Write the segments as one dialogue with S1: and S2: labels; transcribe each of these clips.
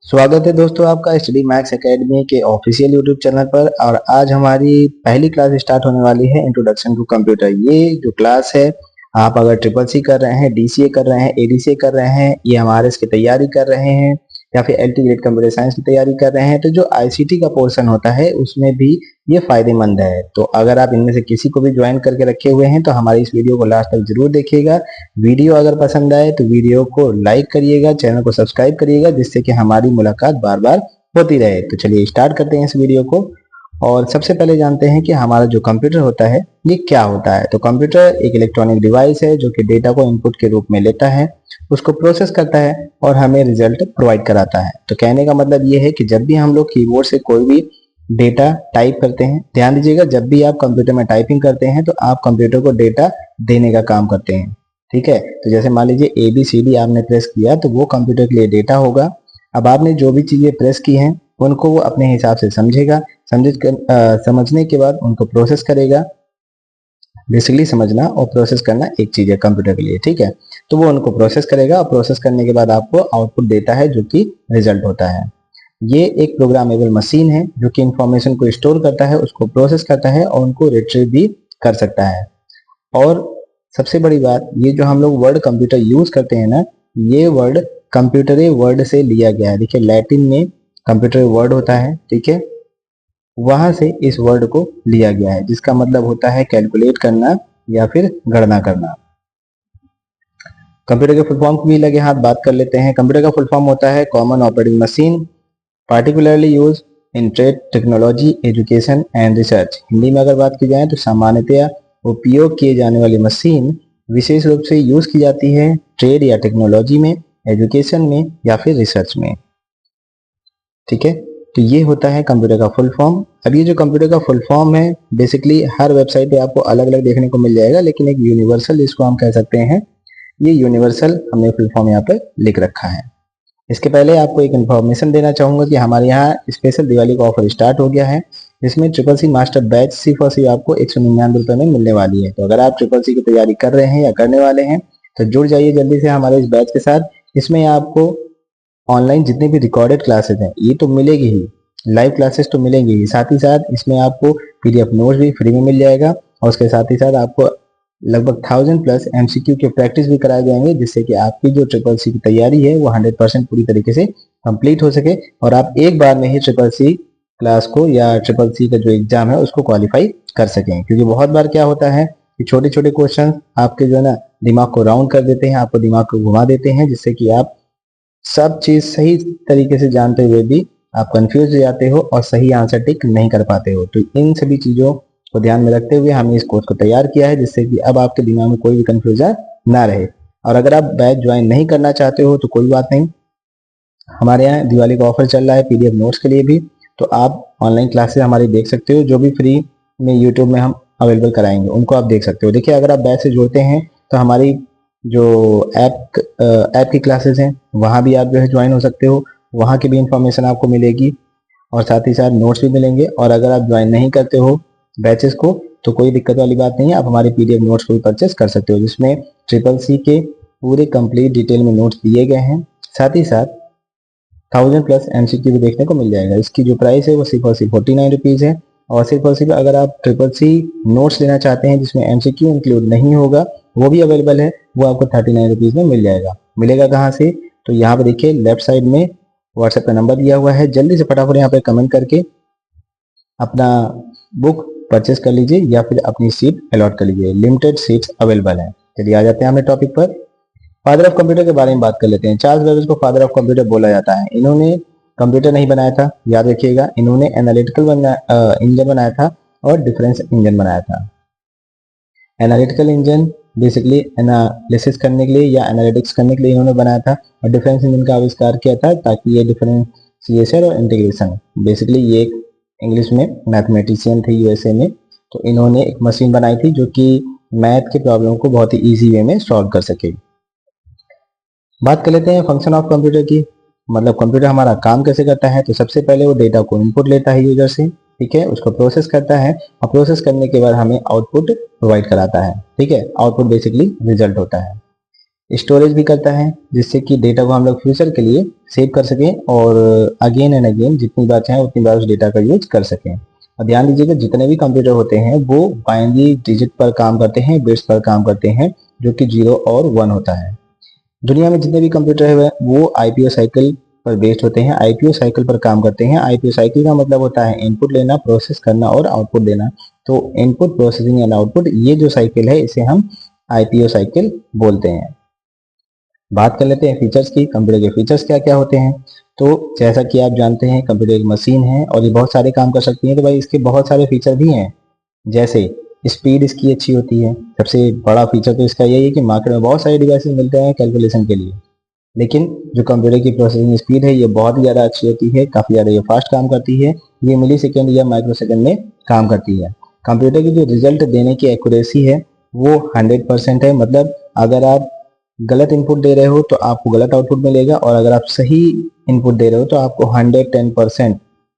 S1: स्वागत है दोस्तों आपका स्टडी मैक्स एकेडमी के ऑफिशियल यूट्यूब चैनल पर। और आज हमारी पहली क्लास स्टार्ट होने वाली है इंट्रोडक्शन टू कंप्यूटर। ये जो क्लास है, आप अगर ट्रिपल सी कर रहे हैं, डीसीए कर रहे हैं, एडीसीए कर रहे हैं, ये एमआरएस की तैयारी कर रहे हैं या फिर एलटी ग्रेड कंप्यूटर साइंस की तैयारी कर रहे हैं, तो जो आईसीटी का पोर्शन होता है उसमें भी ये फायदेमंद है। तो अगर आप इनमें से किसी को भी ज्वाइन करके रखे हुए हैं तो हमारी इस वीडियो को लास्ट तक जरूर देखिएगा। वीडियो अगर पसंद आए तो वीडियो को लाइक करिएगा, चैनल को सब्सक्राइब करिएगा, जिससे कि हमारी मुलाकात बार बार होती रहे। तो चलिए स्टार्ट करते हैं इस वीडियो को। और सबसे पहले जानते हैं कि हमारा जो कंप्यूटर होता है ये क्या होता है। तो कंप्यूटर एक इलेक्ट्रॉनिक डिवाइस है जो कि डेटा को इनपुट के रूप में लेता है, उसको प्रोसेस करता है और हमें रिजल्ट प्रोवाइड कराता है। तो कहने का मतलब ये है कि जब भी हम लोग कीबोर्ड से कोई भी डेटा टाइप करते हैं, ध्यान दीजिएगा, जब भी आप कंप्यूटर में टाइपिंग करते हैं तो आप कंप्यूटर को डेटा देने का काम करते हैं। ठीक है, तो जैसे मान लीजिए ABCD आपने प्रेस किया तो वो कंप्यूटर के लिए डेटा होगा। अब आपने जो भी चीजें प्रेस की हैं उनको वो अपने हिसाब से समझेगा, समझने के बाद उनको प्रोसेस करेगा। बेसिकली समझना और प्रोसेस करना एक चीज है कंप्यूटर के लिए, ठीक है। तो वो उनको प्रोसेस करेगा और प्रोसेस करने के बाद आपको आउटपुट देता है जो कि रिजल्ट होता है। ये एक प्रोग्रामेबल मशीन है जो कि इंफॉर्मेशन को स्टोर करता है, उसको प्रोसेस करता है और उनको रिट्रीव भी कर सकता है। और सबसे बड़ी बात, ये जो हम लोग वर्ड कंप्यूटर यूज करते हैं ना, ये वर्ड कंप्यूटर वर्ड से लिया गया है। देखिए लैटिन में कंप्यूटर वर्ड होता है, ठीक है, वहां से इस वर्ड को लिया गया है, जिसका मतलब होता है कैलकुलेट करना या फिर गणना करना। कंप्यूटर के फुल फॉर्म की भी लगे हाथ बात कर लेते हैं। कंप्यूटर का फुल फॉर्म होता है common operating machine, particularly use in trade, technology, education and research. Hindi में अगर बात की जाए तो सामान्यतया उपयोग किए जाने वाली मशीन विशेष रूप से यूज की जाती है ट्रेड या टेक्नोलॉजी में, एजुकेशन में या फिर रिसर्च में। ठीक है, तो ये होता है कंप्यूटर का फुल फॉर्म। अब ये जो कंप्यूटर का फुल फॉर्म है बेसिकली हर वेबसाइट पे आपको अलग अलग देखने को मिल जाएगा, लेकिन एक यूनिवर्सल जिसको हम कह सकते हैं, ये यूनिवर्सल हमने फुल फॉर्म यहाँ पे लिख रखा है। इसके पहले आपको एक इन्फॉर्मेशन देना चाहूंगा कि हमारे यहाँ स्पेशल दिवाली का ऑफर स्टार्ट हो गया है, जिसमें ट्रिपल सी मास्टर बैच सिर्फ और सिर्फ आपको 199 रुपए में मिलने वाली है। तो अगर आप ट्रिपल सी की तैयारी कर रहे हैं या करने वाले हैं तो जुड़ जाइए जल्दी से हमारे इस बैच के साथ। इसमें आपको ऑनलाइन जितने भी रिकॉर्डेड क्लासेस हैं ये तो मिलेगी ही, लाइव क्लासेस तो मिलेंगी ही, साथ ही साथ इसमें आपको PDF नोट्स भी फ्री में मिल जाएगा और उसके साथ ही साथ आपको लगभग 1000+ MCQ के प्रैक्टिस भी कराए जाएंगे, जिससे कि आपकी जो ट्रिपल सी की तैयारी है वो 100% पूरी तरीके से कंप्लीट हो सके और आप एक बार में ही ट्रिपल सी क्लास को या ट्रिपल सी का जो एग्जाम है उसको क्वालिफाई कर सकें। क्योंकि बहुत बार क्या होता है कि छोटे छोटे क्वेश्चन आपके जो है ना दिमाग को राउंड कर देते हैं, आपको दिमाग को घुमा देते हैं, जिससे कि आप सब चीज सही तरीके से जानते हुए भी आप कंफ्यूज हो जाते हो और सही आंसर टिक नहीं कर पाते हो। तो इन सभी चीजों को ध्यान में रखते हुए हमने इस कोर्स को तैयार किया है, जिससे कि अब आपके दिमाग में कोई भी कंफ्यूजन ना रहे। और अगर आप बैच ज्वाइन नहीं करना चाहते हो तो कोई बात नहीं, हमारे यहाँ दिवाली का ऑफर चल रहा है PDF नोट्स के लिए भी। तो आप ऑनलाइन क्लासेस हमारी देख सकते हो, जो भी फ्री में यूट्यूब में हम अवेलेबल कराएंगे उनको आप देख सकते हो। देखिए अगर आप बैच से जुड़ते हैं तो हमारी जो ऐप की क्लासेस हैं वहाँ भी आप जो है ज्वाइन हो सकते हो, वहाँ की भी इंफॉर्मेशन आपको मिलेगी और साथ ही साथ नोट्स भी मिलेंगे। और अगर आप ज्वाइन नहीं करते हो बैचेस को तो कोई दिक्कत वाली बात नहीं है, आप हमारे PDF नोट्स को भी परचेस कर सकते हो, जिसमें ट्रिपल सी के पूरे कंप्लीट डिटेल में नोट्स दिए गए हैं। साथ ही साथ 1000+ MCQ भी देखने को मिल जाएगा। इसकी जो प्राइस है वो सिर्फ और सिर्फ 49 रुपीज़ है। और सिर्फ और सिर्फ अगर आप ट्रिपल सी नोट्स लेना चाहते हैं जिसमें MCQ इंक्लूड नहीं होगा, वो भी अवेलेबल है, वो आपको 39 रुपीज़ में मिल जाएगा। मिलेगा कहाँ से? तो यहाँ पे देखिए लेफ्ट साइड में व्हाट्सएप का नंबर दिया हुआ है, जल्दी से फटाफट यहाँ पे कमेंट करके अपना बुक परचेस कर लीजिए या फिर अपनी सीट अलॉट कर लीजिए, लिमिटेड सीट्स अवेलेबल है। चलिए आ जाते हैं अपने टॉपिक पर। फादर ऑफ कंप्यूटर के बारे में बात कर लेते हैं। चार्ल्स बेबेज को फादर ऑफ कंप्यूटर बोला जाता है। इन्होंने कंप्यूटर नहीं बनाया था, याद रखिएगा, इन्होंने एनालिटिकल इंजन बनाया था और डिफरेंस इंजन बनाया था। एनालिटिकल इंजन बेसिकली एनालिसिस करने के लिए या एनालिटिक्स करने के लिए इन्होंने बनाया था और डिफरेंस इंजन का आविष्कार किया था ताकि ये डिफरेंशिएशन और इंटीग्रेशन, बेसिकली ये एक इंग्लिश में मैथमेटिशियन थे USA में, तो इन्होंने एक मशीन बनाई थी जो कि मैथ के प्रॉब्लम को बहुत ही ईजी वे में सॉल्व कर सके। बात कर लेते हैं फंक्शन ऑफ कंप्यूटर की, मतलब कंप्यूटर हमारा काम कैसे करता है। तो सबसे पहले वो डेटा को इनपुट लेता है यूजर से, ठीक है, उसको प्रोसेस करता है और प्रोसेस करने के बाद हमें आउटपुट प्रोवाइड कराता है, ठीक है। आउटपुट बेसिकली रिजल्ट होता है। स्टोरेज भी करता है जिससे कि डेटा को हम लोग फ्यूचर के लिए सेव कर सकें और अगेन एंड अगेन जितनी बार चाहें उतनी बार उस डेटा का यूज कर सकें। और ध्यान दीजिएगा जितने भी कंप्यूटर होते हैं वो बाइनरी डिजिट पर काम करते हैं, बिट्स पर काम करते हैं, जो कि 0 और 1 होता है। दुनिया में जितने भी कंप्यूटर है वो आईपीओ साइकिल पर बेस्ड होते हैं, आईपीओ साइकिल पर काम करते हैं। आईपीओ साइकिल का मतलब होता है इनपुट लेना, प्रोसेस करना और आउटपुट देना। तो इनपुट, प्रोसेसिंग एंड आउटपुट, ये जो साइकिल है इसे हम आईपीओ साइकिल बोलते हैं। बात कर लेते हैं फीचर्स की। कंप्यूटर के फीचर्स क्या क्या होते हैं। तो जैसा कि आप जानते हैं कंप्यूटर एक मशीन है और ये बहुत सारे काम कर सकती है। तो भाई इसके बहुत सारे फीचर भी हैं, जैसे स्पीड इसकी अच्छी होती है। सबसे बड़ा फीचर तो इसका यही है कि मार्केट में बहुत सारे डिवाइसेस मिलते हैं कैलकुलेशन के लिए, लेकिन जो कंप्यूटर की प्रोसेसिंग स्पीड है ये बहुत ही ज़्यादा अच्छी होती है, काफ़ी ज़्यादा ये फास्ट काम करती है। ये मिली सेकेंड या माइक्रो सेकेंड में काम करती है। कंप्यूटर की जो रिजल्ट देने की एक्यूरेसी है वो 100% है। मतलब अगर आप गलत इनपुट दे रहे हो तो आपको गलत आउटपुट मिलेगा, और अगर आप सही इनपुट दे रहे हो तो आपको 110%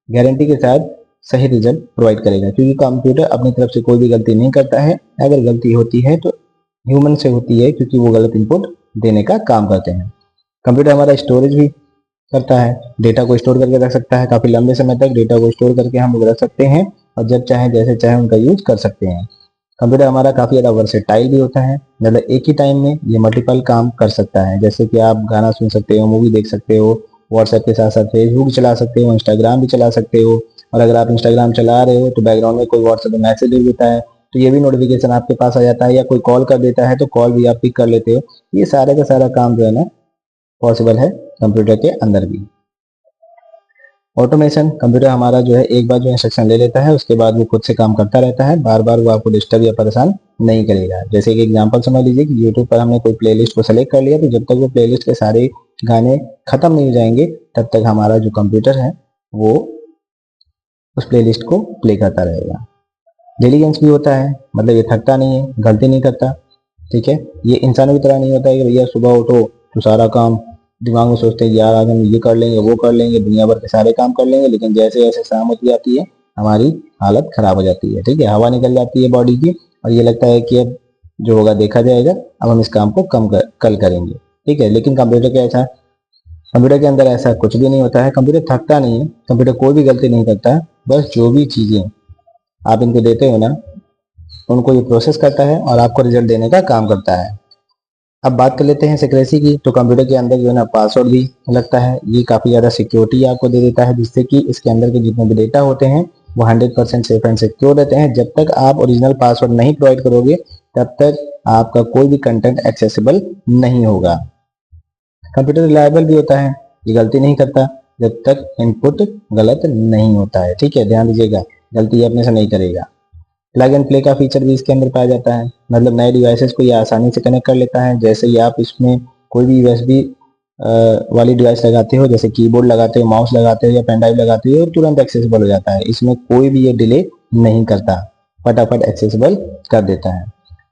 S1: गारंटी के साथ सही रिजल्ट प्रोवाइड करेगा, क्योंकि कंप्यूटर अपनी तरफ से कोई भी गलती नहीं करता है। अगर गलती होती है तो ह्यूमन से होती है, क्योंकि वो गलत इनपुट देने का काम करते हैं। कंप्यूटर हमारा स्टोरेज भी करता है, डेटा को स्टोर करके रख सकता है। काफ़ी लंबे समय तक डेटा को स्टोर करके हम लोग रख सकते हैं और जब चाहे जैसे चाहे उनका यूज कर सकते हैं। कंप्यूटर हमारा काफ़ी ज़्यादा वर्सेटाइल भी होता है, मतलब एक ही टाइम में ये मल्टीपल काम कर सकता है। जैसे कि आप गाना सुन सकते हो, मूवी देख सकते हो, व्हाट्सएप के साथ साथ फेसबुक चला सकते हो, इंस्टाग्राम भी चला सकते हो। और अगर आप इंस्टाग्राम चला रहे हो तो बैकग्राउंड में कोई व्हाट्सएप में मैसेज भेज देता है तो ये भी नोटिफिकेशन आपके पास आ जाता है, या कोई कॉल कर देता है तो कॉल भी आप पिक कर लेते हो। ये सारे का सारा काम जो है ना पॉसिबल है कंप्यूटर के अंदर भी। ऑटोमेशन, कंप्यूटर हमारा जो है एक बार जो इंस्ट्रक्शन ले लेता है उसके बाद वो खुद से काम करता रहता है, बार बार वो आपको डिस्टर्ब या परेशान नहीं करेगा। जैसे कि एग्जांपल समझ लीजिए कि यूट्यूब पर हमने कोई प्लेलिस्ट को सेलेक्ट कर लिया, तो जब तक वो प्लेलिस्ट के सारे गाने खत्म नहीं हो जाएंगे तब तक हमारा जो कंप्यूटर है वो उस प्लेलिस्ट को प्ले करता रहेगा। डिलीजेंस भी होता है, मतलब ये थकता नहीं है, गलती नहीं करता। ठीक है, ये इंसानों की तरह नहीं होता है कि भैया सुबह उठो तो सारा काम दिमाग में सोचते हैं यार आज हम ये कर लेंगे, वो कर लेंगे, दुनिया भर के सारे काम कर लेंगे, लेकिन जैसे जैसे शाम होती जाती है हमारी हालत खराब हो जाती है। ठीक है, हवा निकल जाती है बॉडी की और ये लगता है कि अब जो होगा देखा जाएगा, अब हम इस काम को कल करेंगे। ठीक है, लेकिन कंप्यूटर के ऐसा कंप्यूटर के अंदर ऐसा कुछ भी नहीं होता है। कंप्यूटर थकता नहीं है, कंप्यूटर कोई भी गलती नहीं करता है। बस जो भी चीजें आप इनको देते हो ना उनको ये प्रोसेस करता है और आपको रिजल्ट देने का काम करता है। अब बात कर लेते हैं सिक्रेसी की। तो कंप्यूटर के अंदर जो है ना पासवर्ड भी लगता है, ये काफ़ी ज़्यादा सिक्योरिटी आपको दे देता है, जिससे कि इसके अंदर के जितने भी डेटा होते हैं वो 100% सेफ एंड सिक्योर रहते हैं। जब तक आप ओरिजिनल पासवर्ड नहीं प्रोवाइड करोगे तब तक आपका कोई भी कंटेंट एक्सेसिबल नहीं होगा। कंप्यूटर रिलायबल भी होता है, ये गलती नहीं करता जब तक इनपुट गलत नहीं होता है। ठीक है, ध्यान दीजिएगा, गलती अपने से नहीं करेगा। प्लग एंड प्ले का फीचर भी इसके अंदर पाया जाता है, मतलब नए डिवाइसेस को ये आसानी से कनेक्ट कर लेता है। जैसे ही आप इसमें कोई भी यूएसबी वाली डिवाइस लगाते हो, जैसे कीबोर्ड लगाते हो, माउस लगाते हो या पेन ड्राइव लगाते हो, और तुरंत एक्सेसिबल हो जाता है। इसमें कोई भी ये डिले नहीं करता, फटाफट एक्सेसिबल कर देता है।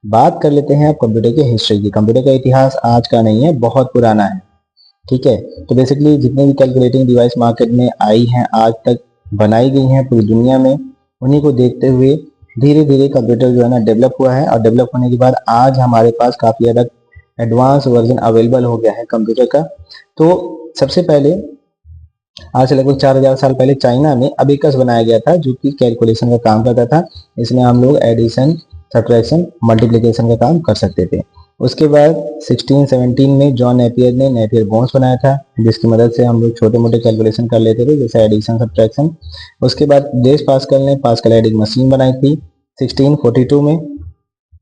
S1: बात कर लेते हैं अब कंप्यूटर की हिस्ट्री की। कंप्यूटर का इतिहास आज का नहीं है, बहुत पुराना है। ठीक है, तो बेसिकली जितने भी कैलकुलेटिंग डिवाइस मार्केट में आई हैं, आज तक बनाई गई हैं पूरी दुनिया में, उन्हीं को देखते हुए धीरे धीरे कंप्यूटर जो है ना डेवलप हुआ है। और डेवलप होने के बाद आज हमारे पास काफ़ी ज़्यादा एडवांस वर्जन अवेलेबल हो गया है कंप्यूटर का। तो सबसे पहले आज से लगभग 4000 साल पहले चाइना में अबेकस बनाया गया था, जो कि कैलकुलेशन का काम करता था। इसमें हम लोग एडिशन, सब्ट्रैक्शन, मल्टीप्लिकेशन का काम कर सकते थे। उसके बाद 1617 में जॉन नेपियर ने नेपियर बोन्स बनाया था, जिसकी मदद से हम लोग छोटे मोटे कैलकुलेशन कर लेते थे, जैसे एडिशन, सब्ट्रैक्शन। उसके बाद ब्लेस पास्कल ने पास्कल एडिंग मशीन बनाई थी 1642 में,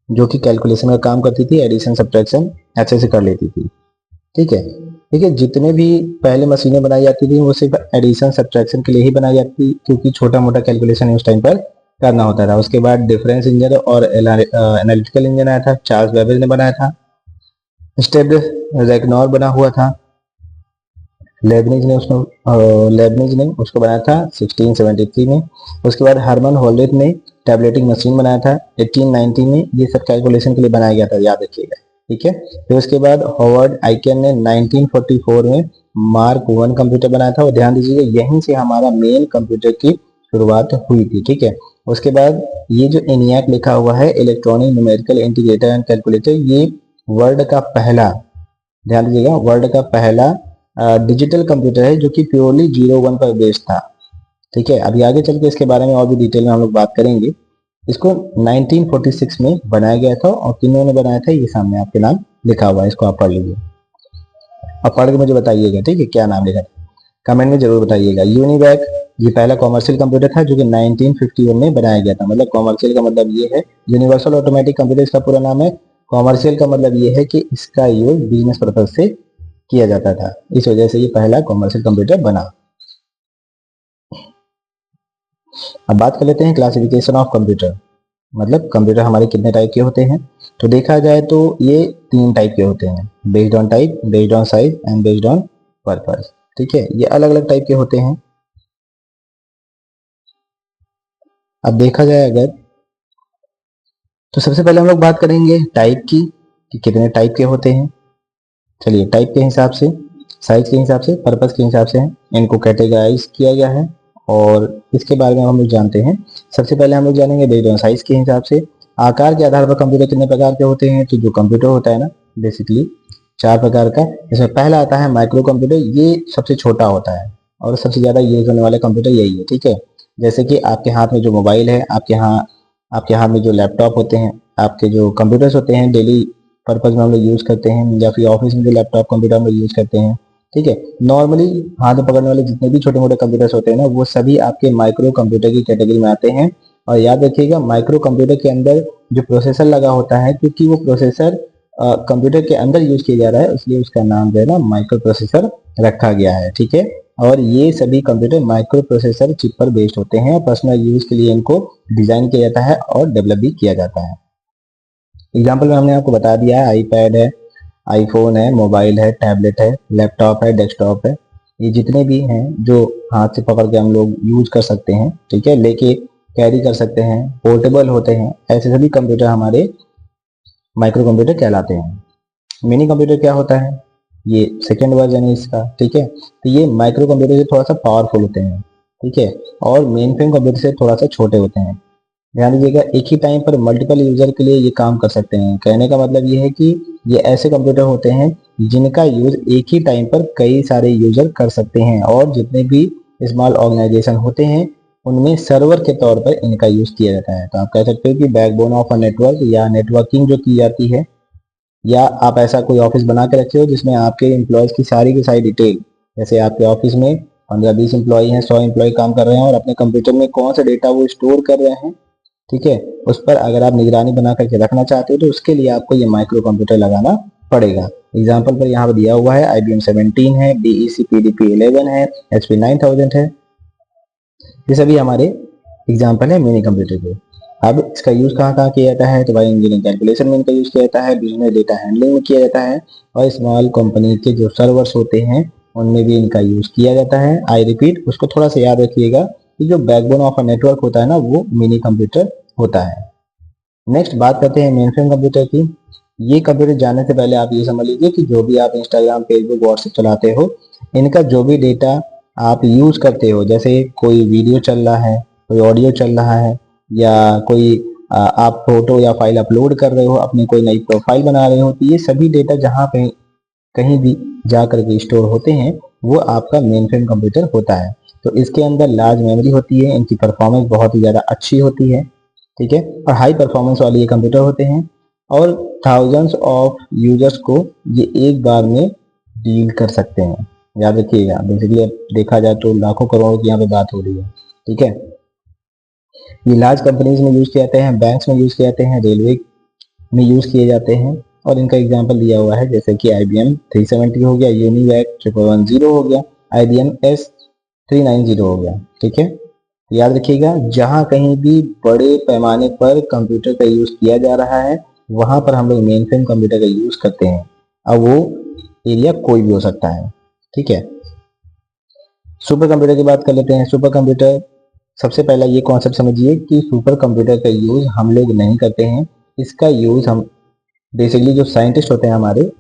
S1: जो कि कैलकुलेशन का काम करती थी, एडिशन सब्ट्रैक्शन अच्छे से कर लेती थी। ठीक है, देखिए जितने भी पहले मशीनें बनाई जाती थी वो सिर्फ एडिशन सब्ट्रैक्शन के लिए ही बनाई जाती थी, क्योंकि छोटा मोटा कैलकुलेशन उस टाइम पर करना होता था। उसके बाद डिफरेंस इंजन और एनालिटिकल इंजन आया था, चार्ल्स बेबेज ने बनाया था। स्टेप रैग्नार बना हुआ था, लेबनिज ने उसको बनाया था 1673 में। उसके बाद हरमन होल्डेट ने टैबलेटिंग मशीन बनाया था 1890 में। ये सब कैलकुलेशन के लिए बनाया गया था, याद रखिएगा। ठीक है, फिर उसके बाद हॉवर्ड आइकन ने 1944 में मार्क 1 कंप्यूटर बनाया था, और ध्यान दीजिएगा यहीं से हमारा मेन कंप्यूटर की शुरुआत हुई थी। ठीक है, उसके बाद ये जो एनियाक लिखा हुआ है, electronic numerical integrator and calculator, ये वर्ल्ड का पहला ध्यान दीजिएगा, वर्ल्ड का पहला डिजिटल कंप्यूटर है जो कि प्योरली 01 पर बेस्ड था। ठीक है, अभी आगे चल के इसके बारे में और भी डिटेल में हम लोग बात करेंगे। इसको 1946 में बनाया गया था और किन्होंने बनाया था ये सामने आपके नाम लिखा हुआ है, इसको आप पढ़ लीजिए। अब पढ़ के मुझे बताइएगा, ठीक है, क्या नाम लिखा है कमेंट में जरूर बताइएगा। यूनिवैक ये पहला कॉमर्शियल कंप्यूटर था जो कि 1951 में बनाया गया था। मतलब कॉमर्शियल का मतलब ये है, यूनिवर्सल ऑटोमेटिक कंप्यूटर इसका पूरा नाम है। कॉमर्शियल का मतलब ये है कि इसका यूज बिजनेस पर्पज से किया जाता था, इस वजह से ये पहला कॉमर्शियल कंप्यूटर बना। अब बात कर लेते हैं क्लासिफिकेशन ऑफ कंप्यूटर, मतलब कंप्यूटर हमारे कितने टाइप के होते हैं। तो देखा जाए तो ये 3 टाइप के होते हैं, based on type, based on size and based on purpose. ठीक है, ये अलग अलग टाइप के होते हैं। अब देखा जाए अगर, तो सबसे पहले हम लोग बात करेंगे टाइप की कि कितने टाइप के होते हैं। चलिए, टाइप के हिसाब से, साइज के हिसाब से, पर्पस के हिसाब से इनको कैटेगराइज किया गया है और इसके बारे में हम लोग जानते हैं। सबसे पहले हम लोग जानेंगे बेस्ड ऑन साइज के हिसाब से, आकार के आधार पर कंप्यूटर कितने प्रकार के होते हैं। तो जो कंप्यूटर होता है ना, बेसिकली 4 प्रकार का। इसमें पहला आता है माइक्रो कंप्यूटर, ये सबसे छोटा होता है और सबसे ज्यादा यूज होने वाला कंप्यूटर यही है। ठीक है, जैसे कि आपके हाथ में जो मोबाइल है, आपके हाथ में जो लैपटॉप होते हैं, आपके जो कंप्यूटर्स होते हैं डेली पर्पज में हम लोग यूज करते हैं, या फिर ऑफिस में जो लैपटॉप कंप्यूटर हम लोग यूज करते हैं। ठीक है, नॉर्मली हाथ में पकड़ने वाले जितने भी छोटे मोटे कंप्यूटर्स होते हैं ना, वो सभी आपके माइक्रो कंप्यूटर की कैटेगरी में आते हैं। और याद रखिएगा, माइक्रो कंप्यूटर के अंदर जो प्रोसेसर लगा होता है, क्योंकि वो प्रोसेसर कंप्यूटर के अंदर यूज किया जा रहा है, इसलिए उसका नाम जो है ना माइक्रो प्रोसेसर रखा गया है। ठीक है, और ये सभी कंप्यूटर माइक्रो प्रोसेसर चिप पर बेस्ड होते हैं। पर्सनल यूज के लिए इनको डिजाइन किया जाता है और डेवलप भी किया जाता है। एग्जाम्पल में हमने आपको बता दिया है, आईपैड है, आईफोन है, मोबाइल है, टैबलेट है, लैपटॉप है, डेस्कटॉप है, ये जितने भी हैं जो हाथ से पकड़ के हम लोग यूज कर सकते हैं, ठीक है, लेके कैरी कर सकते हैं, पोर्टेबल होते हैं, ऐसे सभी कंप्यूटर हमारे माइक्रो कंप्यूटर कहलाते हैं। मिनी कंप्यूटर क्या होता है, ये सेकेंड वर्जन है इसका। ठीक है, तो ये माइक्रो कंप्यूटर से थोड़ा सा पावरफुल होते हैं। ठीक है, और मेन फ्रेम कंप्यूटर से थोड़ा सा छोटे होते हैं। ध्यान दीजिएगा, एक ही टाइम पर मल्टीपल यूजर के लिए ये काम कर सकते हैं। कहने का मतलब ये है कि ये ऐसे कंप्यूटर होते हैं जिनका यूज एक ही टाइम पर कई सारे यूजर कर सकते हैं, और जितने भी स्मॉल ऑर्गेनाइजेशन होते हैं उनमें सर्वर के तौर पर इनका यूज किया जाता है। तो आप कह सकते हो कि बैकबोन ऑफ अ नेटवर्क, या नेटवर्किंग जो की जाती है, या आप ऐसा कोई ऑफिस बना के रखे हो जिसमें आपके एम्प्लॉयज की सारी डिटेल, जैसे आपके ऑफिस में 15-20 एम्प्लॉय हैं, 100 एम्प्लॉय काम कर रहे हैं, और अपने कंप्यूटर में कौन सा डेटा वो स्टोर कर रहे हैं, ठीक है, उस पर अगर आप निगरानी बना करके रखना चाहते हो तो उसके लिए आपको ये माइक्रो कंप्यूटर लगाना पड़ेगा। एग्जाम्पल पर यहाँ पर दिया हुआ है, IBM 17 है, DEC PDP 11 है, HP 9000 है। ये सभी हमारे एग्जाम्पल है मिनी कंप्यूटर के। अब इसका यूज कहाँ कहाँ किया जाता है, तो भाई इंजीनियरिंग कैलकुलेशन में इनका यूज किया जाता है, बिजनेस डेटा हैंडलिंग में किया जाता है, और स्मॉल कंपनी के जो सर्वर्स होते हैं उनमें भी इनका यूज किया जाता है। आई रिपीट, उसको थोड़ा सा याद रखिएगा कि जो बैकबोन ऑफ अ नेटवर्क होता है ना, वो मिनी कंप्यूटर होता है। नेक्स्ट बात करते हैं मेन फ्रेम कंप्यूटर की। ये कंप्यूटर जानने से पहले आप ये समझ लीजिए कि जो भी आप इंस्टाग्राम, फेसबुक, व्हाट्सएप चलाते हो, इनका जो भी डेटा आप यूज करते हो, जैसे कोई वीडियो चल रहा है, कोई ऑडियो चल रहा है, या कोई आप फोटो या फाइल अपलोड कर रहे हो, अपनी कोई नई प्रोफाइल बना रहे हो, तो ये सभी डेटा जहाँ पे कहीं भी जा करके स्टोर होते हैं वो आपका मेन फ्रेम कंप्यूटर होता है। तो इसके अंदर लार्ज मेमोरी होती है, इनकी परफॉर्मेंस बहुत ही ज़्यादा अच्छी होती है। ठीक है, और हाई परफॉर्मेंस वाले ये कंप्यूटर होते हैं, और थाउजेंड्स ऑफ यूजर्स को ये एक बार में डील कर सकते हैं। याद रखिएगा, बेसिकली अब देखा जाए तो लाखों करोड़ों की यहाँ पे बात हो रही है। ठीक है, ये लार्ज कंपनीज में यूज किए जाते हैं, बैंक्स में यूज किए जाते हैं, रेलवे में यूज किए जाते हैं, और इनका एग्जांपल दिया हुआ है, जैसे कि IBM 370 हो गया, यूनिवैक 1110 हो गया, IBM S390 हो गया। ठीक है, याद रखिएगा, जहां कहीं भी बड़े पैमाने पर कंप्यूटर का यूज किया जा रहा है वहां पर हम लोग मेन फ्रेम कंप्यूटर का यूज करते हैं। अब वो एरिया कोई भी हो सकता है। ठीक है, सुपर कंप्यूटर की बात कर लेते हैं। सुपर कंप्यूटर, सबसे पहला ये कॉन्सेप्ट समझिए कि सुपर कंप्यूटर का यूज हम लोग नहीं करते हैं, इसका यूज हम बेसिकली जो साइंटिस्ट होते हैं हमारे,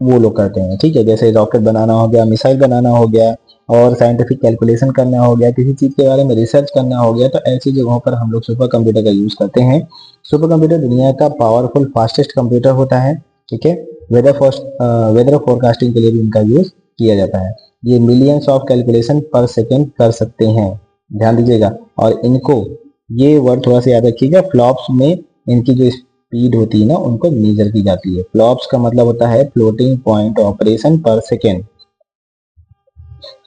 S1: वो लोग करते हैं। ठीक है, जैसे रॉकेट बनाना हो गया, मिसाइल बनाना हो गया, और साइंटिफिक कैलकुलेशन करना हो गया, किसी चीज के बारे में रिसर्च करना हो गया, तो ऐसी जगहों पर हम लोग सुपर कंप्यूटर का यूज करते हैं। सुपर कंप्यूटर दुनिया का पावरफुल फास्टेस्ट कंप्यूटर होता है। ठीक है, वेदर फोरकास्टिंग के लिए भी इनका यूज किया जाता है। ये मिलियंस ऑफ कैलकुलेशन पर सेकेंड कर सकते हैं, ध्यान दीजिएगा। और इनको ये वर्ड थोड़ा सा याद रखिएगा, फ्लॉप्स में इनकी जो स्पीड होती है ना उनको मेजर की जाती है। फ्लॉप्स का मतलब होता है फ्लोटिंग पॉइंट ऑपरेशन पर सेकेंड।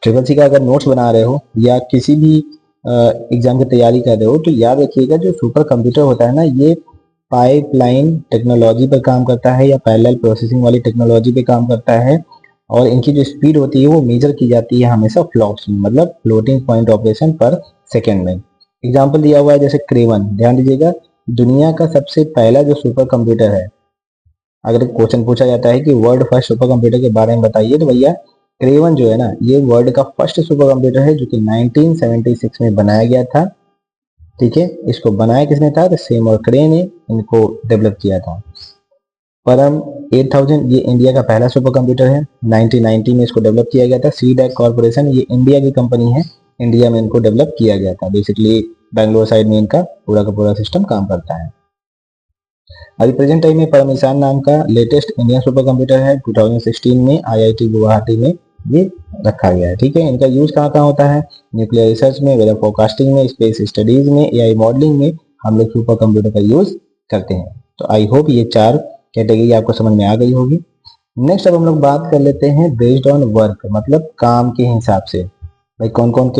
S1: ट्रिपल सी का अगर नोट्स बना रहे हो या किसी भी एग्जाम की तैयारी कर रहे हो तो याद रखिएगा जो सुपर कंप्यूटर होता है ना ये पाइपलाइन टेक्नोलॉजी पर काम करता है या पैरेलल प्रोसेसिंग वाली टेक्नोलॉजी पे काम करता है। और इनकी जो स्पीड होती है वो मेजर की जाती है हमेशा फ्लॉप्स में, मतलब फ्लोटिंग पॉइंट ऑपरेशन पर सेकेंड में। एग्जाम्पल दिया हुआ है जैसे क्रेवन, ध्यान दीजिएगा दुनिया का सबसे पहला जो सुपर कंप्यूटर है, अगर क्वेश्चन पूछा जाता है कि वर्ल्ड फर्स्ट सुपर कंप्यूटर के बारे में बताइए तो भैया क्रेवन जो है ना ये वर्ल्ड का फर्स्ट सुपर कंप्यूटर है जो कि 1976 में बनाया गया था। ठीक है, इसको बनाया किसने था, तो सेम और क्रे ने इनको डेवलप किया था। परम 8000 ये इंडिया का पहला सुपर कंप्यूटर है, 1990 में इसको डेवलप किया गया था। सीडैक कॉर्पोरेशन ये इंडिया की कंपनी है, इंडिया में इनको डेवलप किया गया था। बेसिकली बैंगलोर साइड में इनका पूरा का पूरा सिस्टम काम करता है। अभी प्रेजेंट टाइम में परमिशन नाम का लेटेस्ट इंडियन सुपर कंप्यूटर है, 2016 में आईआईटी गुवाहाटी में ये रखा गया है। ठीक है, इनका यूज कहाँ कहाँ होता है, न्यूक्लियर रिसर्च में, वेदर फोरकास्टिंग में, स्पेस स्टडीज में, एआई मॉडलिंग में हम लोग सुपर कंप्यूटर का यूज करते हैं। तो आई होप ये 4 कैटेगरी आपको समझ में आ गई होगी। नेक्स्ट अब हम लोग बात कर लेते हैं बेस्ड ऑन वर्क, मतलब काम के हिसाब से। भाई कौन कौन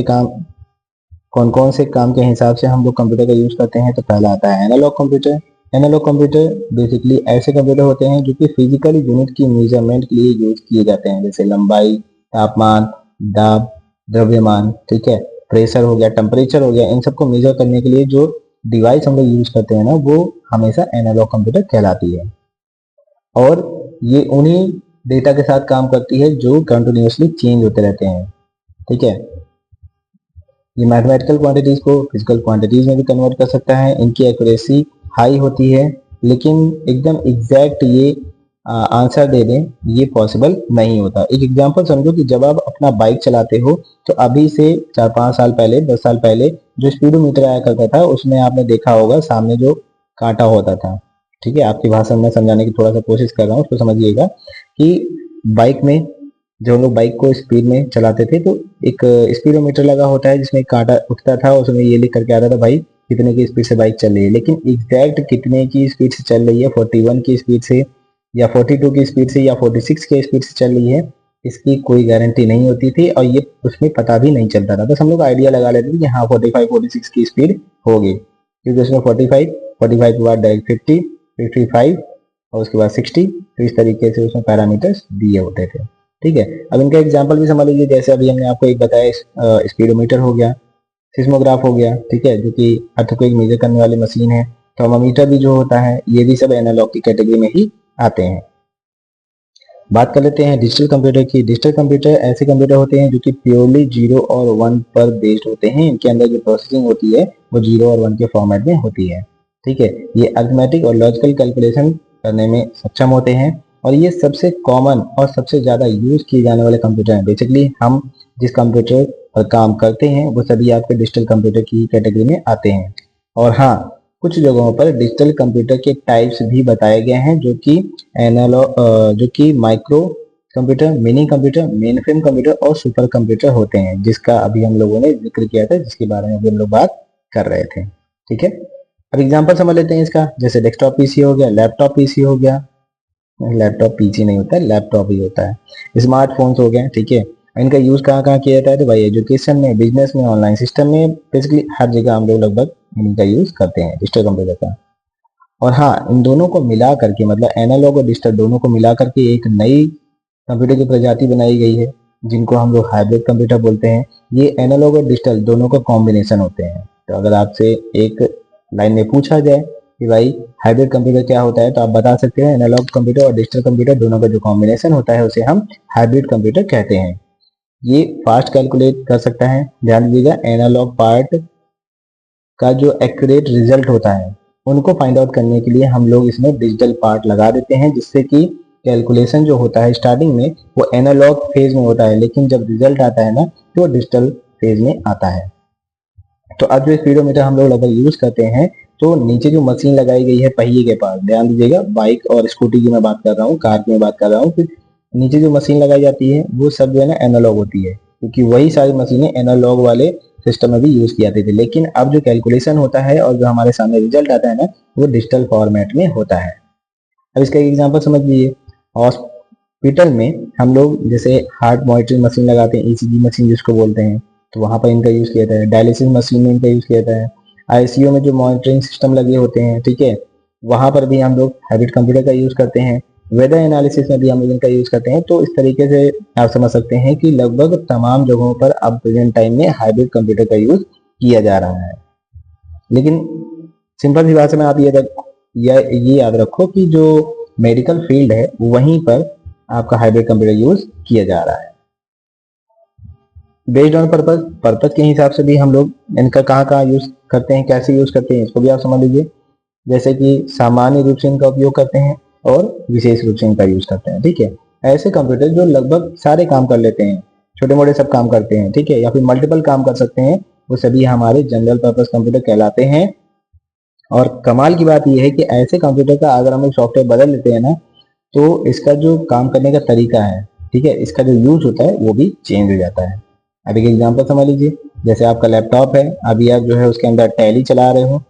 S1: से काम के हिसाब से हम लोग कंप्यूटर का यूज करते हैं। तो पहला आता है analogue computer. Analogue computer basically ऐसे कंप्यूटर होते हैं जो कि फिजिकल यूनिट की मेजरमेंट के लिए यूज किए जाते हैं, जैसे लंबाई, तापमान, दाब, द्रव्यमान, ठीक है, प्रेशर हो गया, टेम्परेचर हो गया, इन सबको मेजर करने के लिए जो डिवाइस हम लोग यूज करते हैं ना वो हमेशा एनालॉग कंप्यूटर कहलाती है। और ये उन्हीं डेटा के साथ काम करती है जो कंटिन्यूसली चेंज होते रहते हैं। ठीक है, ये मैथमेटिकल क्वांटिटीज को फिजिकल क्वांटिटीज में भी कन्वर्ट कर सकता है। इनकी एक्यूरेसी हाई होती है, लेकिन एकदम एग्जैक्ट ये आंसर दे दें ये पॉसिबल नहीं होता। एक एग्जांपल समझो कि जब आप अपना बाइक चलाते हो तो अभी से 4-5 साल पहले, 10 साल पहले जो स्पीडोमीटर आया करता था उसमें आपने देखा होगा सामने जो कांटा होता था। ठीक है, आपकी भाषा में समझाने की थोड़ा सा कोशिश कर रहा हूँ, उसको समझिएगा कि बाइक में जो हम लोग बाइक को स्पीड में चलाते थे तो एक स्पीडोमीटर लगा होता है जिसमें एक कांटा उठता था, उसमें ये लिख करके आता था भाई कितने की स्पीड से बाइक चल रही है। लेकिन एग्जैक्ट कितने की स्पीड से चल रही है, 41 की स्पीड से या 42 की स्पीड से या 46 की स्पीड से चल रही है, इसकी कोई गारंटी नहीं होती थी और ये उसमें पता भी नहीं चलता था। बस हम लोग आइडिया लगा लेते थे कि हाँ 45-46 की स्पीड होगी, क्योंकि उसमें 45 के बाद डायरेक्ट 50, 55 और उसके बाद 60, तो इस तरीके से उसमें पैरामीटर्स दिए होते थे। ठीक है, अब इनका एग्जाम्पल भी समझ लीजिए, जैसे अभी हमने आपको एक बताया स्पीडोमीटर हो गया, सिस्मोग्राफ हो गया, ठीक है, जो कि अर्थक्वेक मेजर करने वाली मशीन है। थर्मामीटर भी जो होता है ये भी सब एनालॉग की कैटेगरी में ही आते हैं। बात कर लेते हैं डिजिटल कंप्यूटर की। डिजिटल कंप्यूटर ऐसे कंप्यूटर होते हैं जो कि प्योरली 0 और 1 पर बेस्ड होते हैं। इनके अंदर जो प्रोसेसिंग होती है वो 0 और 1 के फॉर्मेट में होती है। ठीक है, ये अरिथमेटिक और लॉजिकल कैलकुलेशन करने में सक्षम होते हैं और ये सबसे कॉमन और सबसे ज़्यादा यूज किए जाने वाले कंप्यूटर हैं। बेसिकली हम जिस कंप्यूटर पर काम करते हैं वो सभी आपके डिजिटल कंप्यूटर की कैटेगरी में आते हैं। और हाँ, कुछ जगहों पर डिजिटल कंप्यूटर के टाइप्स भी बताए गए हैं जो कि micro computer, mini computer, mainframe computer और सुपर कंप्यूटर होते हैं, जिसका अभी हम लोगों ने जिक्र किया था, जिसके बारे में अभी हम लोग बात कर रहे थे। ठीक है, अब एग्जांपल समझ लेते हैं इसका, जैसे डेस्कटॉप पीसी हो गया, लैपटॉप पीसी हो गया, लैपटॉप पीसी नहीं होता है, लैपटॉप ही होता है, स्मार्टफोन्स हो गए। ठीक है, इनका यूज कहाँ कहाँ किया जाता है, तो भाई एजुकेशन में, बिजनेस में, ऑनलाइन सिस्टम में, बेसिकली हर जगह हम लोग लगभग इनका यूज करते हैं डिजिटल कंप्यूटर का। और हाँ, इन दोनों को मिला करके, मतलब एनालॉग और डिजिटल दोनों को मिला करके एक नई कंप्यूटर की प्रजाति बनाई गई है जिनको हम लोग हाइब्रिड कंप्यूटर बोलते हैं। ये एनालॉग और डिजिटल दोनों का कॉम्बिनेशन होते हैं। तो अगर आपसे एक लाइन में पूछा जाए कि भाई हाइब्रिड कंप्यूटर क्या होता है, तो आप बता सकते हैं एनालॉग कंप्यूटर और डिजिटल कंप्यूटर दोनों का जो कॉम्बिनेशन होता है उसे हम हाइब्रिड कंप्यूटर कहते हैं। ये फास्ट कैलकुलेट कर सकता है। ध्यान दीजिएगा, एनालॉग पार्ट का जो एक्यूरेट रिजल्ट होता है उनको फाइंड आउट करने के लिए हम लोग इसमें डिजिटल पार्ट लगा देते हैं, जिससे कि कैलकुलेशन जो होता है स्टार्टिंग में वो एनालॉग फेज में होता है, लेकिन जब रिजल्ट आता है ना तो डिजिटल फेज में आता है। तो अब जो स्पीडोमीटर हम लोग लगभग यूज करते हैं तो नीचे जो मशीन लगाई गई है पहिए के पास, ध्यान दीजिएगा, बाइक और स्कूटी की मैं बात कर रहा हूँ, कार की मैं बात कर रहा हूँ, फिर नीचे जो मशीन लगाई जाती है वो सब जो है ना एनालॉग होती है, क्योंकि वही सारी मशीनें एनालॉग वाले सिस्टम में भी यूज की जाती थी। लेकिन अब जो कैलकुलेशन होता है और जो हमारे सामने रिजल्ट आता है ना, वो डिजिटल फॉर्मेट में होता है। अब इसका एक एग्जांपल समझ लीजिए। हॉस्पिटल में हम लोग जैसे हार्ट मॉनिटरिंग मशीन लगाते हैं, ईसीजी मशीन जिसको बोलते हैं, तो वहां पर इनका यूज किया जाता है। डायलिसिस मशीन में इनका यूज किया जाता है। आईसीयू में जो मॉनिटरिंग सिस्टम लगे होते हैं, ठीक है, वहां पर भी हम लोग हाइब्रिड कंप्यूटर का यूज करते हैं। वेदर एनालिसिस में भी हम लोग इनका यूज करते हैं। तो इस तरीके से आप समझ सकते हैं कि लगभग तमाम जगहों पर अब प्रेजेंट टाइम में हाइब्रिड कंप्यूटर का यूज किया जा रहा है। लेकिन सिंपल सी भाषा में आप ये याद रखो कि जो मेडिकल फील्ड है वहीं पर आपका हाइब्रिड कंप्यूटर यूज किया जा रहा है। बेस्ड ऑन पर्पज के हिसाब से भी हम लोग इनका कहाँ यूज करते हैं, कैसे यूज करते हैं, इसको भी आप समझ लीजिए। जैसे कि सामान्य रूप से इनका उपयोग करते हैं और विशेष रूप से इनका यूज करते हैं, ठीक है। ऐसे कंप्यूटर जो लगभग सारे काम कर लेते हैं, छोटे मोटे सब काम करते हैं, ठीक है, या फिर मल्टीपल काम कर सकते हैं, वो सभी हमारे जनरल पर्पज कंप्यूटर कहलाते हैं। और कमाल की बात यह है कि ऐसे कंप्यूटर का अगर हम सॉफ्टवेयर बदल लेते हैं ना, तो इसका जो काम करने का तरीका है, ठीक है, इसका जो यूज होता है वो भी चेंज हो जाता है। अब एक एग्जांपल समझ लीजिए। जैसे आपका लैपटॉप है, अभी आप जो है उसके अंदर टैली चला रहे हो,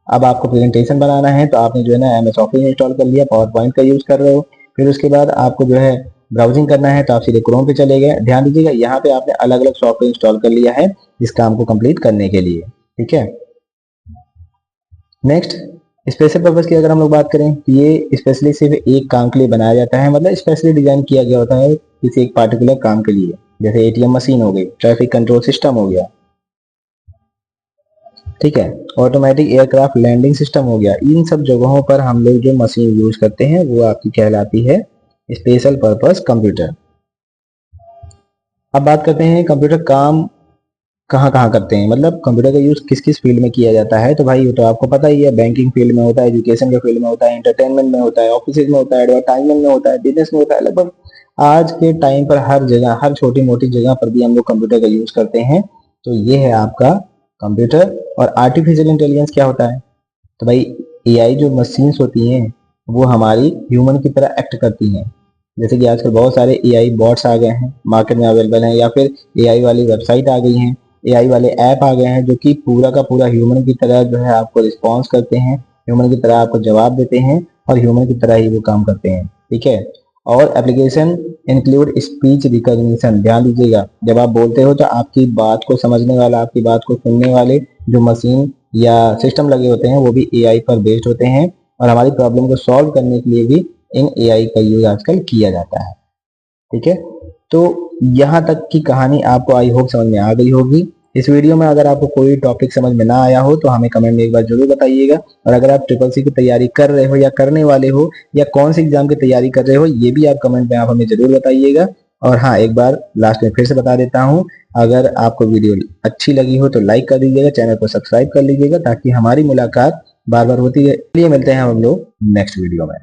S1: अब आपको प्रेजेंटेशन बनाना है, तो आपने जो है ना एमएस ऑफिस इंस्टॉल कर लिया, पावर पॉइंट का यूज कर रहे हो। फिर उसके बाद आपको जो है ब्राउजिंग करना है, तो आप सीधे क्रोम पे चले गए। ध्यान दीजिएगा, यहाँ पे आपने अलग अलग सॉफ्टवेयर इंस्टॉल कर लिया है इस काम को कंप्लीट करने के लिए, ठीक है। नेक्स्ट, स्पेशल पर्पज की अगर हम लोग बात करें, तो ये स्पेशली सिर्फ एक काम के लिए बनाया जाता है, मतलब स्पेशली डिजाइन किया गया होता है किसी एक पार्टिकुलर काम के लिए। जैसे एटीएम मशीन हो गई, ट्रैफिक कंट्रोल सिस्टम हो गया, ठीक है, ऑटोमेटिक एयरक्राफ्ट लैंडिंग सिस्टम हो गया। इन सब जगहों पर हम लोग जो मशीन यूज करते हैं वो आपकी कहलाती है स्पेशल पर्पज कंप्यूटर। अब बात करते हैं कंप्यूटर काम कहाँ कहाँ करते हैं, मतलब कंप्यूटर का यूज किस किस फील्ड में किया जाता है। तो भाई ये तो आपको पता ही है, बैंकिंग फील्ड में होता है, एजुकेशन के फील्ड में होता है, एंटरटेनमेंट में होता है, ऑफिस में होता है, एडवर्टाइजमेंट में होता है, बिजनेस में होता है। लगभग आज के टाइम पर हर जगह, हर छोटी मोटी जगह पर भी हम लोग कंप्यूटर का यूज करते हैं। तो ये है आपका कंप्यूटर। और आर्टिफिशियल इंटेलिजेंस क्या होता है? तो भाई एआई जो मशीन्स होती हैं वो हमारी ह्यूमन की तरह एक्ट करती हैं। जैसे कि आजकल बहुत सारे एआई बॉट्स आ गए हैं, मार्केट में अवेलेबल हैं, या फिर एआई वाली वेबसाइट आ गई हैं, एआई वाले ऐप आ गए हैं, जो कि पूरा का पूरा ह्यूमन की तरह जो है आपको रिस्पॉन्स करते हैं, ह्यूमन की तरह आपको जवाब देते हैं और ह्यूमन की तरह ही वो काम करते हैं, ठीक है। और एप्लीकेशन इंक्लूड स्पीच रिकॉग्निशन। ध्यान दीजिएगा, जब आप बोलते हो तो आपकी बात को समझने वाला, आपकी बात को सुनने वाले जो मशीन या सिस्टम लगे होते हैं वो भी एआई पर बेस्ड होते हैं। और हमारी प्रॉब्लम को सॉल्व करने के लिए भी इन एआई का यूज आजकल किया जाता है, ठीक है। तो यहाँ तक की कहानी आपको आई होप समझ में आ गई होगी। इस वीडियो में अगर आपको कोई टॉपिक समझ में ना आया हो तो हमें कमेंट में एक बार जरूर बताइएगा। और अगर आप ट्रिपल सी की तैयारी कर रहे हो या करने वाले हो या कौन सी एग्जाम की तैयारी कर रहे हो, ये भी आप कमेंट में आप हमें जरूर बताइएगा। और हाँ, एक बार लास्ट में फिर से बता देता हूँ, अगर आपको वीडियो अच्छी लगी हो तो लाइक कर दीजिएगा, चैनल को सब्सक्राइब कर लीजिएगा, ताकि हमारी मुलाकात बार बार होती है। चलिए मिलते हैं हम लोग नेक्स्ट वीडियो में।